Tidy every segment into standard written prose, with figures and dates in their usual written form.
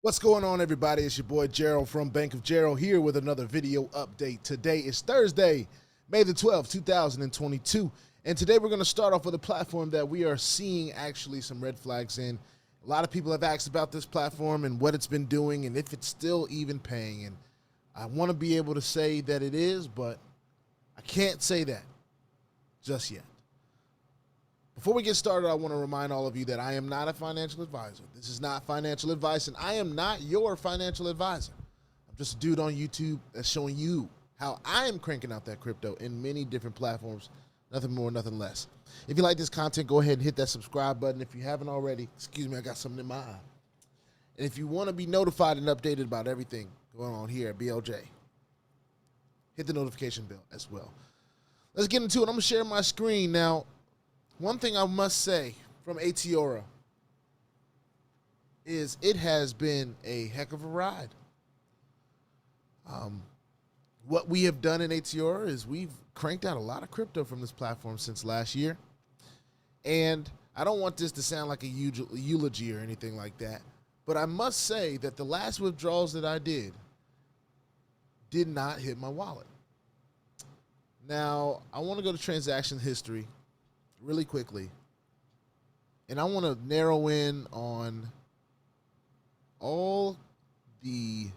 What's going on, everybody? It's your boy Gerald from Bank of Gerald here with another video update. Today is Thursday, May the 12th, 2022. And today we're going to start off with a platform that we are seeing actually some red flags in. A lot of people have asked about this platform and what it's been doing and if it's still even paying. And I want to be able to say that it is, but I can't say that just yet. Before we get started, I want to remind all of you that I am not a financial advisor. This is not financial advice, and I am not your financial advisor. I'm just a dude on YouTube that's showing you how I am cranking out that crypto in many different platforms, nothing more, nothing less. If you like this content, go ahead and hit that subscribe button. If you haven't already, excuse me, I got something in my eye. And if you want to be notified and updated about everything going on here at BLJ, hit the notification bell as well. Let's get into it. I'm going to share my screen now. One thing I must say from Attiora is it has been a heck of a ride. What we have done in Attiora is we've cranked out a lot of crypto from this platform since last year. And I don't want this to sound like a eulogy or anything like that, but I must say that the last withdrawals that I did not hit my wallet. Now, I want to go to transaction history really quickly, and I want to narrow in on all the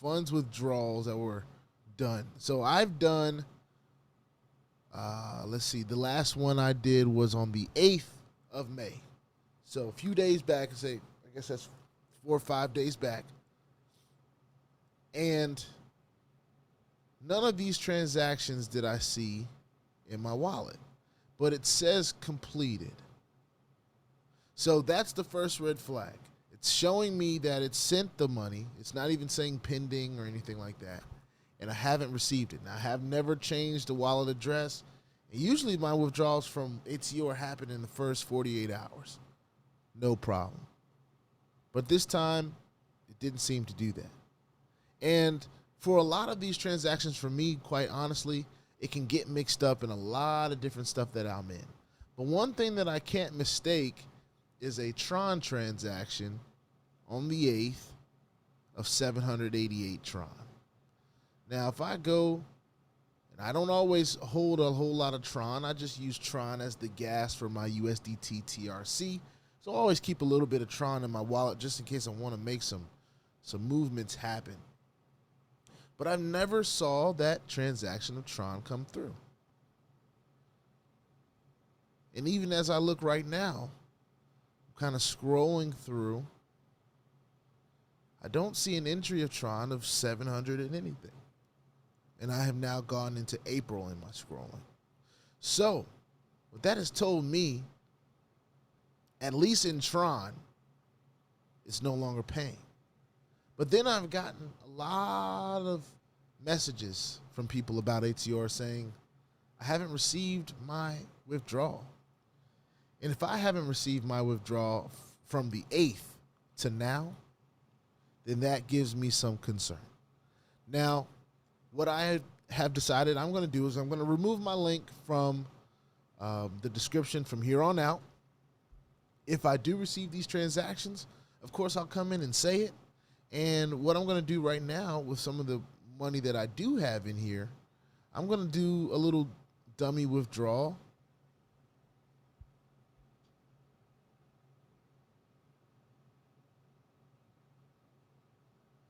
funds withdrawals that were done. So I've done, let's see, the last one I did was on the 8th of May. So a few days back, I guess that's 4 or 5 days back. And none of these transactions did I see in my wallet, but it says completed. So that's the first red flag. It's showing me that it sent the money. It's not even saying pending or anything like that. And I haven't received it. Now, I have never changed the wallet address. And usually my withdrawals from Attiora happen in the first 48 hours. No problem. But this time, it didn't seem to do that. And for a lot of these transactions, for me, quite honestly, it can get mixed up in a lot of different stuff that I'm in. But one thing that I can't mistake is a Tron transaction on the 8th of 788 Tron. Now, if I go, and I don't always hold a whole lot of Tron, I just use Tron as the gas for my USDT TRC. So I always keep a little bit of Tron in my wallet just in case I want to make some movements happen. But I never saw that transaction of Tron come through. And even as I look right now, I'm kind of scrolling through, I don't see an entry of Tron of 700 and anything. And I have now gone into April in my scrolling. So, what that has told me, at least in Tron, it's no longer paying. But then I've gotten a lot of messages from people about Attiora saying, I haven't received my withdrawal. And if I haven't received my withdrawal from the 8th to now, then that gives me some concern. Now, what I have decided I'm going to do is I'm going to remove my link from the description from here on out. If I do receive these transactions, of course, I'll come in and say it. And what I'm going to do right now with some of the money that I do have in here, I'm going to do a little dummy withdrawal.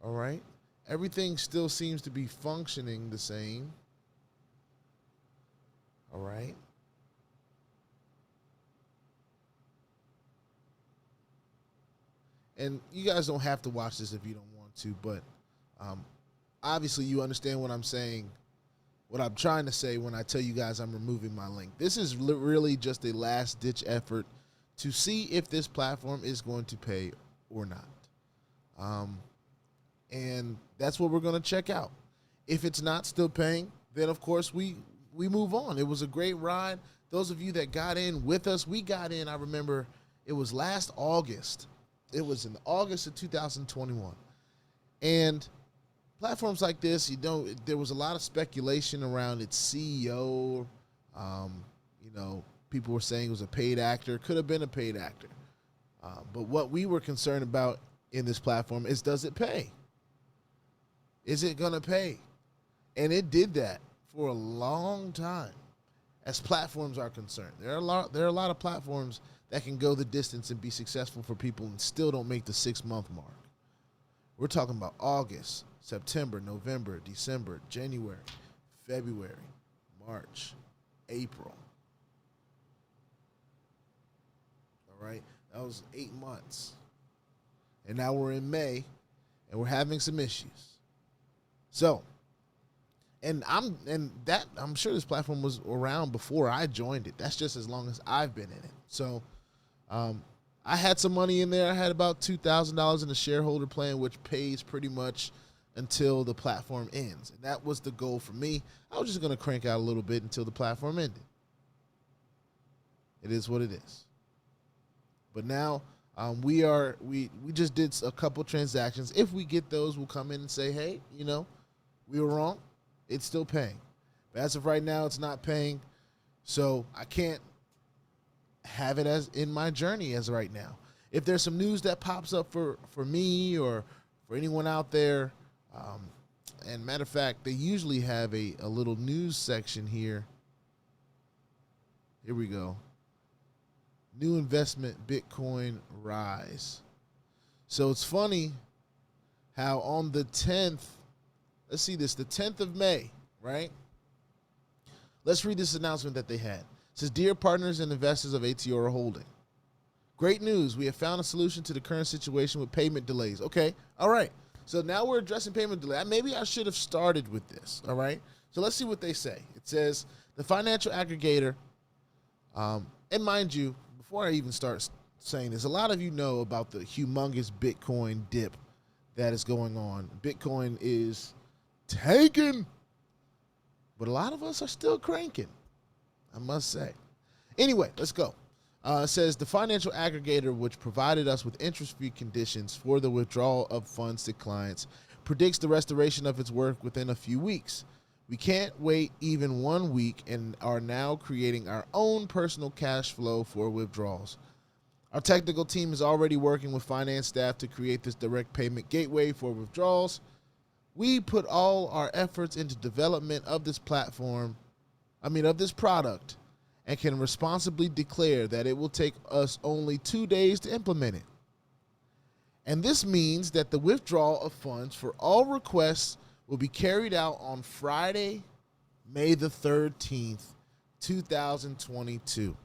All right. Everything still seems to be functioning the same. All right. And you guys don't have to watch this if you don't want to, but obviously you understand what I'm saying, what I'm trying to say when I tell you guys I'm removing my link. This is really just a last-ditch effort to see if this platform is going to pay or not. And that's what we're going to check out. If it's not still paying, then, of course, we move on. It was a great ride. Those of you that got in with us, we got in, I remember, it was last August. It was in August of 2021. And platforms like this, there was a lot of speculation around its CEO. People were saying it was a paid actor. Could have been a paid actor. But what we were concerned about in this platform is, does it pay? Is it going to pay? And it did that for a long time as platforms are concerned. There are a lot of platforms that can go the distance and be successful for people and still don't make the 6-month mark. We're talking about August, September, November, December, January, February, March, April. All right? That was 8 months. And now we're in May, and we're having some issues. So, I'm sure this platform was around before I joined it. That's just as long as I've been in it. So, I had some money in there. I had about $2,000 in a shareholder plan, which pays pretty much until the platform ends. And that was the goal for me. I was just going to crank out a little bit until the platform ended. It is what it is. But now we just did a couple transactions. If we get those, we'll come in and say, hey, we were wrong. It's still paying. But as of right now, it's not paying. So I can't have it as in my journey as right now. If there's some news that pops up for me or for anyone out there, and matter of fact, they usually have a little news section here. Here we go. New investment, Bitcoin rise. So it's funny how on the 10th, let's see this, the 10th of May, right? Let's read this announcement that they had. It says, dear partners and investors of Attiora Holding, great news. We have found a solution to the current situation with payment delays. Okay, all right. So now we're addressing payment delay. Maybe I should have started with this, all right? So let's see what they say. It says, the financial aggregator, and mind you, before I even start saying this, a lot of you know about the humongous Bitcoin dip that is going on. Bitcoin is tanking, but a lot of us are still cranking, I must say. Anyway, let's go. It says the financial aggregator, which provided us with interest-free conditions for the withdrawal of funds to clients, predicts the restoration of its work within a few weeks. We can't wait even 1 week and are now creating our own personal cash flow for withdrawals. Our technical team is already working with finance staff to create this direct payment gateway for withdrawals. We put all our efforts into development of this of this product, and can responsibly declare that it will take us only 2 days to implement it. And this means that the withdrawal of funds for all requests will be carried out on Friday, May the 13th, 2022.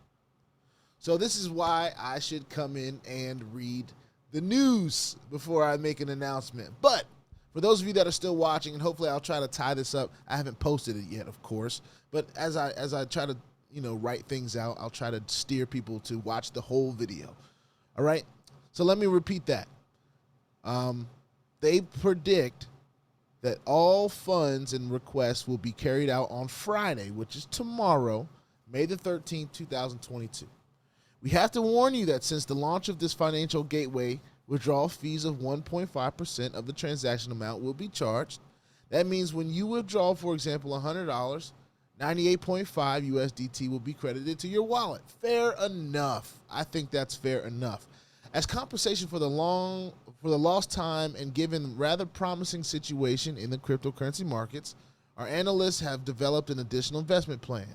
So this is why I should come in and read the news before I make an announcement. But for those of you that are still watching, and hopefully I'll try to tie this up. I haven't posted it yet, of course. But as I try to write things out, I'll try to steer people to watch the whole video. All right? So let me repeat that. They predict that all funds and requests will be carried out on Friday, which is tomorrow, May the 13th, 2022. We have to warn you that since the launch of this financial gateway, withdrawal fees of 1.5% of the transaction amount will be charged. That means when you withdraw, for example, $100, 98.5 USDT will be credited to your wallet. Fair enough. I think that's fair enough. As compensation for the lost time and given rather promising situation in the cryptocurrency markets, our analysts have developed an additional investment plan.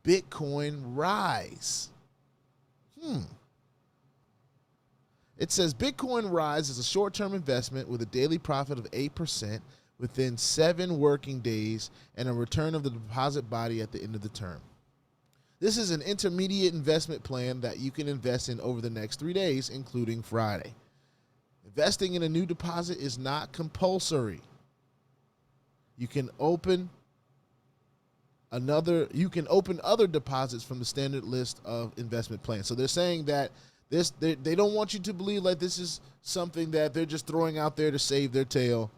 Bitcoin Rise. It says Bitcoin Rise is a short-term investment with a daily profit of 8% within 7 working days and a return of the deposit body at the end of the term. This is an intermediate investment plan that you can invest in over the next 3 days, including Friday. Investing in a new deposit is not compulsory. You can open other deposits from the standard list of investment plans. So they're saying that they don't want you to believe like this is something that they're just throwing out there to save their tail.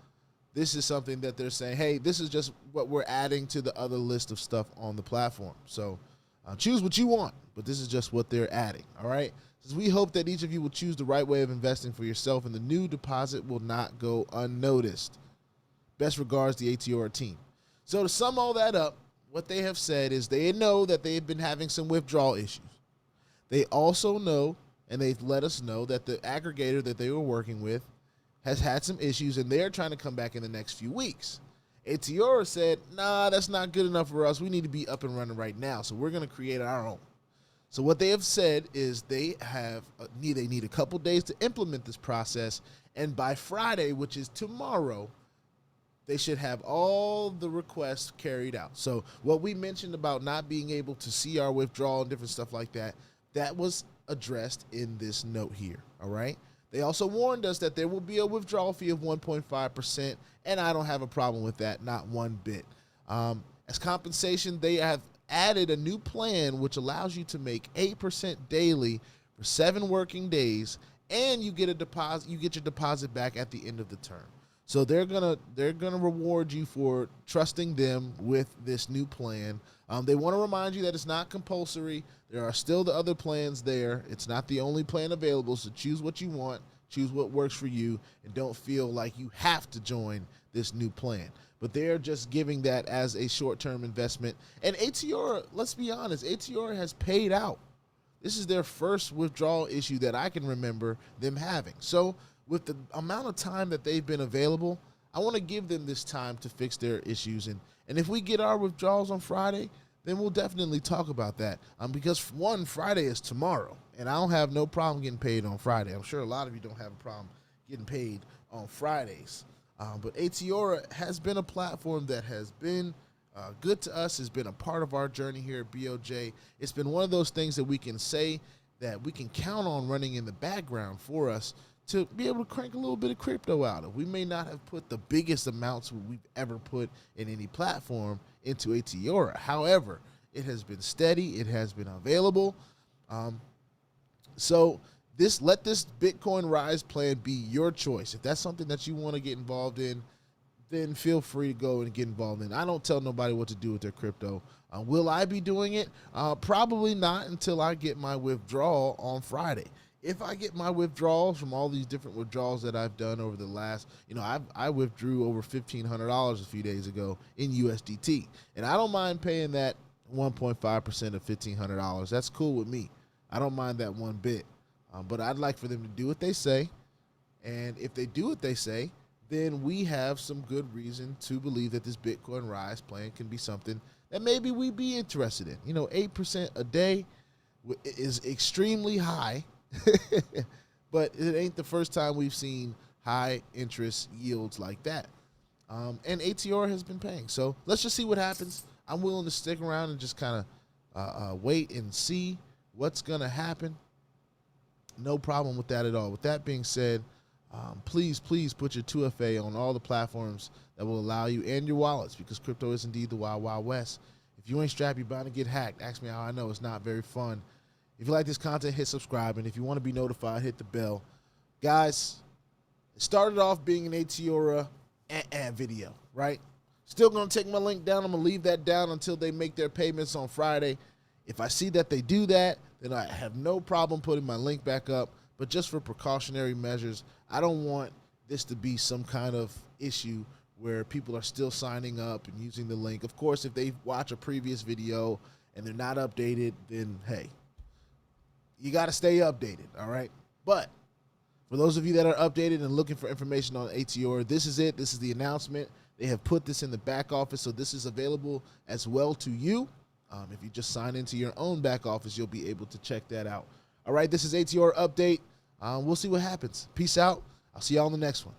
This is something that they're saying, hey, this is just what we're adding to the other list of stuff on the platform. So choose what you want, but this is just what they're adding, all right? Says we hope that each of you will choose the right way of investing for yourself, and the new deposit will not go unnoticed. Best regards, the Attiora team. So to sum all that up, what they have said is they know that they've been having some withdrawal issues. They also know, and they've let us know, that the aggregator that they were working with has had some issues, and they're trying to come back in the next few weeks. Attiora said, nah, that's not good enough for us. We need to be up and running right now, so we're going to create our own. So what they have said is they need a couple days to implement this process, and by Friday, which is tomorrow, they should have all the requests carried out. So what we mentioned about not being able to see our withdrawal and different stuff like that, that was addressed in this note here, all right? They also warned us that there will be a withdrawal fee of 1.5%, and I don't have a problem with that, not one bit. As compensation, they have added a new plan which allows you to make 8% daily for 7 working days, and you get your deposit back at the end of the term. So they're gonna reward you for trusting them with this new plan. They want to remind you that it's not compulsory. There are still the other plans there. It's not the only plan available, so choose what you want, choose what works for you, and don't feel like you have to join this new plan. But they're just giving that as a short-term investment. And Attiora, let's be honest, Attiora has paid out. This is their first withdrawal issue that I can remember them having. So with the amount of time that they've been available, I want to give them this time to fix their issues. And if we get our withdrawals on Friday, then we'll definitely talk about that. Because one, Friday is tomorrow, and I don't have no problem getting paid on Friday. I'm sure a lot of you don't have a problem getting paid on Fridays. But Attiora has been a platform that has been good to us, has been a part of our journey here at BOJ. It's been one of those things that we can say that we can count on running in the background for us to be able to crank a little bit of crypto out of. We may not have put the biggest amounts we've ever put in any platform into Attiora. However, it has been steady. It has been available. So let this Bitcoin Rise plan be your choice. If that's something that you want to get involved in, then feel free to go and get involved in. I don't tell nobody what to do with their crypto. Will I be doing it? Probably not until I get my withdrawal on Friday. If I get my withdrawals from all these different withdrawals that I've done over the last, I withdrew over $1,500 a few days ago in USDT. And I don't mind paying that 1.5% of $1,500. That's cool with me. I don't mind that one bit. But I'd like for them to do what they say. And if they do what they say, then we have some good reason to believe that this Bitcoin Rise plan can be something that maybe we'd be interested in. 8% a day is extremely high. But it ain't the first time we've seen high interest yields like that. And Attiora has been paying. So let's just see what happens. I'm willing to stick around and just kind of wait and see what's going to happen. No problem with that at all. With that being said, please put your 2FA on all the platforms that will allow you and your wallets, because crypto is indeed the Wild Wild West. If you ain't strapped, you're bound to get hacked. Ask me how I know. It's not very fun. If you like this content, hit subscribe. And if you want to be notified, hit the bell. Guys, it started off being an Attiora video, right? Still going to take my link down. I'm going to leave that down until they make their payments on Friday. If I see that they do that, then I have no problem putting my link back up. But just for precautionary measures, I don't want this to be some kind of issue where people are still signing up and using the link. Of course, if they watch a previous video and they're not updated, then hey, you got to stay updated, all right? But for those of you that are updated and looking for information on Attiora, this is it. This is the announcement. They have put this in the back office, so this is available as well to you. If you just sign into your own back office, you'll be able to check that out. All right, this is Attiora Update. We'll see what happens. Peace out. I'll see y'all on the next one.